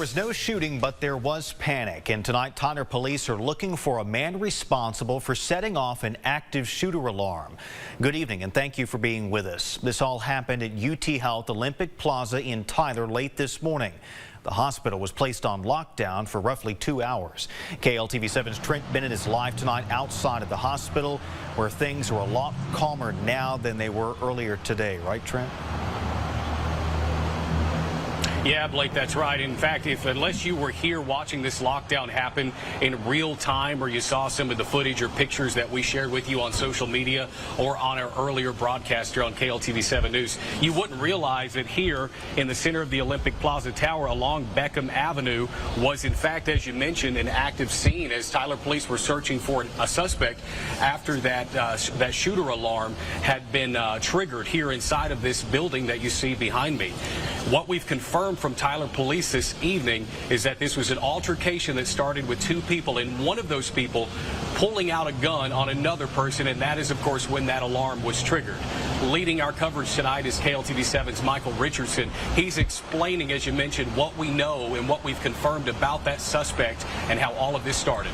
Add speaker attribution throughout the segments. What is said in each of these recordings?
Speaker 1: There was no shooting, but there was panic. And tonight, Tyler police are looking for a man responsible for setting off an active shooter alarm. Good evening, and thank you for being with us. This all happened at UT Health Olympic Plaza in Tyler late this morning. The hospital was placed on lockdown for roughly 2 hours. KLTV7's Trent Bennett is live tonight outside of the hospital, where things are a lot calmer now than they were earlier today. Right, Trent?
Speaker 2: Yeah, Blake, that's right. In fact, unless you were here watching this lockdown happen in real time, or you saw some of the footage or pictures that we shared with you on social media or on our earlier broadcast here on KLTV7 News, you wouldn't realize that here in the center of the Olympic Plaza Tower along Beckham Avenue was, in fact, as you mentioned, an active scene as Tyler police were searching for a suspect after that shooter alarm had been triggered here inside of this building that you see behind me. What we've confirmed from Tyler police this evening is that this was an altercation that started with two people, and one of those people pulling out a gun on another person, and that is, of course, when that alarm was triggered. Leading our coverage tonight is KLTV7's Michael Richardson. He's explaining, as you mentioned, what we know and what we've confirmed about that suspect and how all of this started.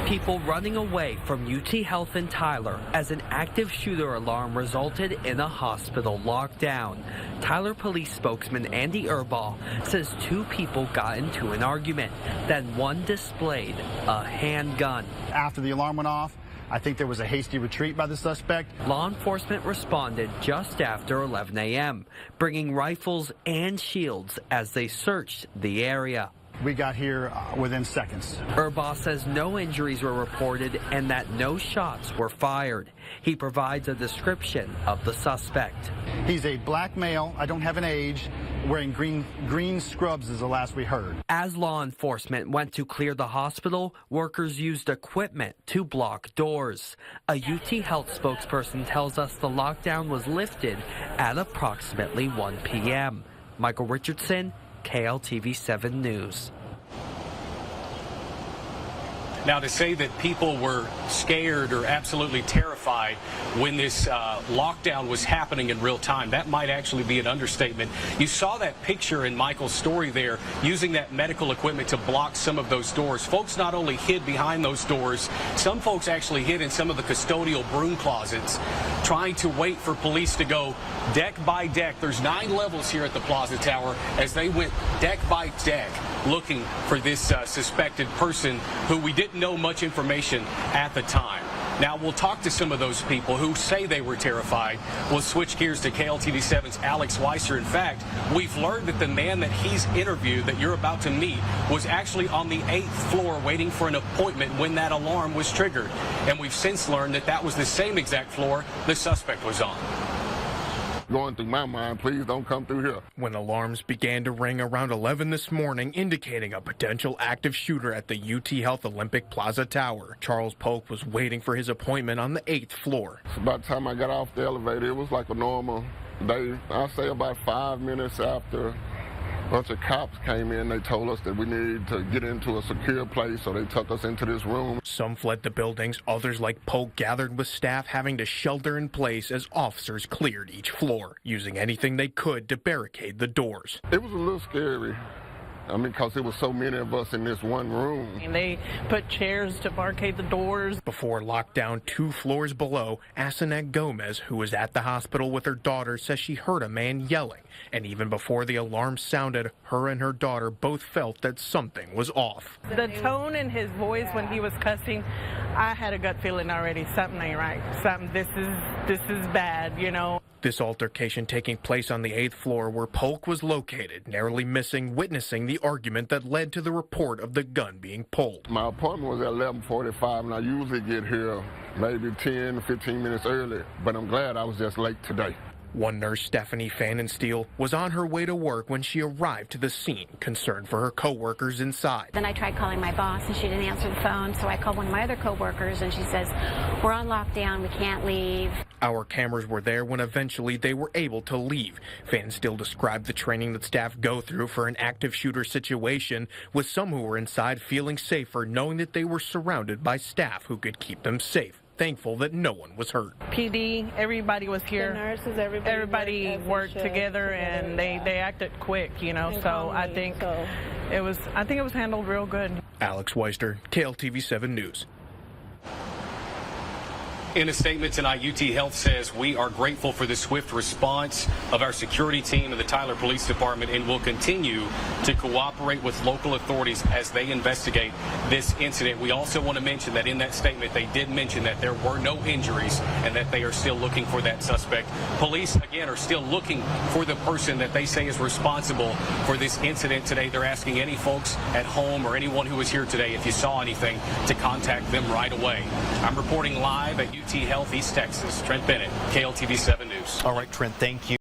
Speaker 3: People running away from UT Health in Tyler as an active shooter alarm resulted in a hospital lockdown. Tyler police spokesman Andy Erbaugh says two people got into an argument, then one displayed a handgun.
Speaker 4: After the alarm went off, I think there was a hasty retreat by the suspect.
Speaker 3: Law enforcement responded just after 11 a.m., bringing rifles and shields as they searched the area.
Speaker 4: We got here within seconds.
Speaker 3: Erbaugh says no injuries were reported and that no shots were fired. He provides a description of the suspect.
Speaker 4: He's a black male, I don't have an age, wearing green scrubs is the last we heard.
Speaker 3: As law enforcement went to clear the hospital, workers used equipment to block doors. A UT Health spokesperson tells us the lockdown was lifted at approximately 1 p.m. Michael Richardson, KLTV7 News.
Speaker 2: Now, to say that people were scared or absolutely terrified when this lockdown was happening in real time, that might actually be an understatement. You saw that picture in Michael's story there, using that medical equipment to block some of those doors. Folks not only hid behind those doors, some folks actually hid in some of the custodial broom closets, trying to wait for police to go deck by deck. There's 9 levels here at the Plaza Tower as they went deck by deck looking for this suspected person who we didn't know much information at the time. Now, we'll talk to some of those people who say they were terrified. We'll switch gears to KLTV7's Alex Weiser. In fact, we've learned that the man that he's interviewed, that you're about to meet, was actually on the 8th floor waiting for an appointment when that alarm was triggered. And we've since learned that that was the same exact floor the suspect was on.
Speaker 5: Going through my mind, please don't come through here.
Speaker 6: When alarms began to ring around 11 this morning, indicating a potential active shooter at the UT Health Olympic Plaza Tower, Charles Polk was waiting for his appointment on the 8th floor.
Speaker 5: So by the time I got off the elevator, it was like a normal day. I'd say about 5 minutes after, a bunch of cops came in. They told us that we needed to get into a secure place, so they took us into this room.
Speaker 6: Some fled the buildings. Others, like Polk, gathered with staff having to shelter in place as officers cleared each floor, using anything they could to barricade the doors.
Speaker 5: It was a little scary. I mean, because there was so many of us in this one room.
Speaker 7: And they put chairs to barricade the doors.
Speaker 6: Before lockdown 2 floors below, Asenet Gomez, who was at the hospital with her daughter, says she heard a man yelling. And even before the alarm sounded, her and her daughter both felt that something was off.
Speaker 7: The tone in his voice when he was cussing, I had a gut feeling already. Something ain't right. This is bad, you know.
Speaker 6: This altercation taking place on the 8th floor where Polk was located, narrowly missing witnessing the argument that led to the report of the gun being pulled.
Speaker 5: My appointment was at 11:45, and I usually get here maybe 10, 15 minutes early, but I'm glad I was just late today.
Speaker 6: One nurse, Stephanie Fannensteel, was on her way to work when she arrived to the scene, concerned for her co-workers inside.
Speaker 8: Then I tried calling my boss, and she didn't answer the phone, so I called one of my other co-workers, and she says, we're on lockdown, we can't leave.
Speaker 6: Our cameras were there when eventually they were able to leave. Fannensteel described the training that staff go through for an active shooter situation, with some who were inside feeling safer knowing that they were surrounded by staff who could keep them safe. thankful that no one was hurt.
Speaker 7: PD, everybody was here.
Speaker 9: The nurses, everybody
Speaker 7: worked together, and they acted quick, you know. So I think it was handled real good.
Speaker 6: Alex Weister, KLTV 7 News.
Speaker 2: In a statement tonight, UT Health says we are grateful for the swift response of our security team and the Tyler Police Department and will continue to cooperate with local authorities as they investigate this incident. We also want to mention that in that statement, they did mention that there were no injuries and that they are still looking for that suspect. Police, again, are still looking for the person that they say is responsible for this incident today. They're asking any folks at home or anyone who was here today, if you saw anything, to contact them right away. I'm reporting live at UT Health, East Texas. Trent Bennett, KLTV 7 News.
Speaker 1: All right, Trent, thank you.